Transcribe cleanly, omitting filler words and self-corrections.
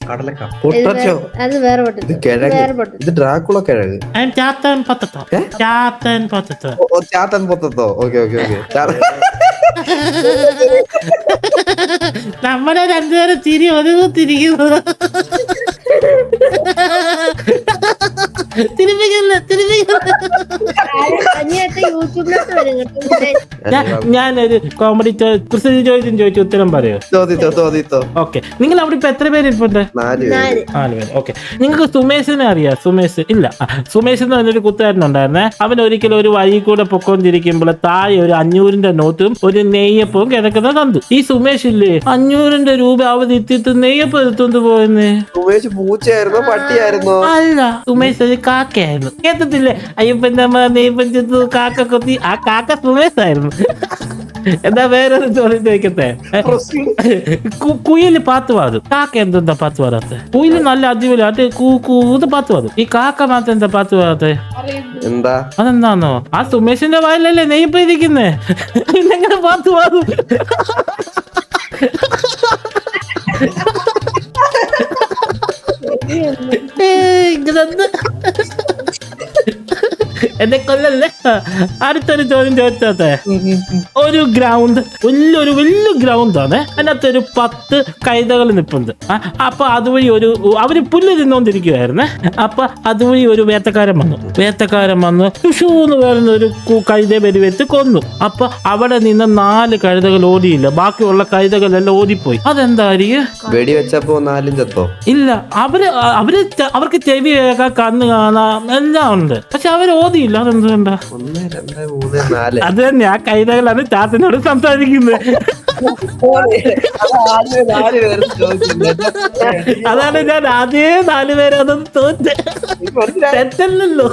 കടലക്ക പൊട്ടച്ചോ അത് വേറെ ഇത് പൊട്ടറ്റോ കിഴങ്ങ് വേറെ പൊട്ടറ്റോ ഇത് ഡ്രാക്കുള കിഴങ്ങ് ചാത്തൻ പൊത്തത്തോ ചാത്തൻ പൊത്തത്തോ ചാത്തൻ പൊത്തത്തോ ഓക്കെ ഓക്കെ ഓക്കെ നമ്മളെ രണ്ടുപേരും ചിരി ഒതുങ്ങത്തിരിക്കുന്നു. യൂട്യൂബിലോട്ട് വരും കേട്ടോ. ഞാനൊരു കോമഡി ചോദ്യം ചോദിച്ചു ഉത്തരം പറയോ? ചോദിത്തോ ഓക്കെ. നിങ്ങൾ അവിടെ ഇപ്പൊ എത്ര പേര് ഇരിപ്പുണ്ട്? 4 നാല്. 4 പേര്. ഓക്കെ. നിങ്ങൾക്ക് സുമേഷിനെ അറിയാം? സുമേഷ് ഇല്ല. സുമേഷ് എന്ന് പറഞ്ഞൊരു കുത്തുകാരനുണ്ടായിരുന്നേ. അവൻ ഒരിക്കലും ഒരു വഴി കൂടെ പൊക്കോണ്ടിരിക്കുമ്പോൾ താഴെ ഒരു 500-ന്റെ നോട്ടും ഒരു നെയ്യപ്പവും കിടക്കുന്ന കണ്ടു. ഈ സുമേഷ് ഇല്ലേ 500 രൂപ അവധി എത്തിയിട്ട് നെയ്യപ്പം എടുത്തോണ്ട് പോയെന്ന്. സുമേഷ് പൂച്ചയായിരുന്നോ പട്ടിയായിരുന്നോ? അല്ല, സുമേഷ് ഒരു കാക്കയായിരുന്നു. കേട്ടത്തില്ലേ? അയ്യപ്പൻ നമ്മ നെയ്യപ്പൻ ചെത്തു കാക്ക കൊത്തി. ആ കാക്ക സുമേഷ് ആയിരുന്നു. എന്താ വേറൊരു ചോദ്യം ചോദിക്കട്ടെ? കുയില് പാത്ത് പാടും, കാക്ക എന്തെന്താ പാത്ത് പാടാത്തെ? കുയില് നല്ല അടിപൊളിയായിട്ട് കൂത് പാത്ത് പാടും. ഈ കാക്ക മാത്രം എന്താ പാത്ത് പാടാത്തെ? എന്താ അതെന്താന്നോ? ആ സുമേഷിന്റെ വായിലല്ലേ നെയ്യപ്പം ഇരിക്കുന്നേ. പിന്നെങ്ങനെ പാത്ത് പാടും? ഇങ്ങനെ എന്നെ കൊല്ലല്ലേ. അടുത്തൊരു ചോദ്യം ചോദിച്ചാത്തെ. ഒരു ഗ്രൗണ്ട്, വലിയ ഗ്രൗണ്ട് ആണ്. അതിനകത്തൊരു 10 കൈതകൾ നിൽപ്പുണ്ട്. അപ്പൊ അതുവഴി അവര് പുല്ല് തിന്നോണ്ടിരിക്കുവായിരുന്നേ. അപ്പൊ അതുവഴി ഒരു വേട്ടക്കാരൻ വന്നു ഷൂന്ന് പറയുന്ന ഒരു കഴുത വെടിവെച്ച് കൊന്നു. അപ്പൊ അവിടെ നിന്ന് 4 കഴുതകൾ ഓടിയില്ല, ബാക്കിയുള്ള കഴുതകളെല്ലാം ഓടിപ്പോയി. അതെന്തായിരിക്കും? വെടിവെച്ചപ്പോ 4 ചത്തോ? ഇല്ല, അവർക്ക് ചെവി കേൾക്കാൻ, കണ്ണ് കാണാം, എല്ലാം ഉണ്ട്. പക്ഷെ അവർ ഓതിയില്ല. അതെന്തുകൊണ്ടാ? 1 2 3 4 അത് തന്നെ, ആ കൈതകളാണ് ചാത്തനോട് സംസാരിക്കുന്നത്. അതാണ് ഞാൻ ആദ്യേ 4 പേരൊന്നും തോറ്റ തെറ്റല്ലല്ലോ.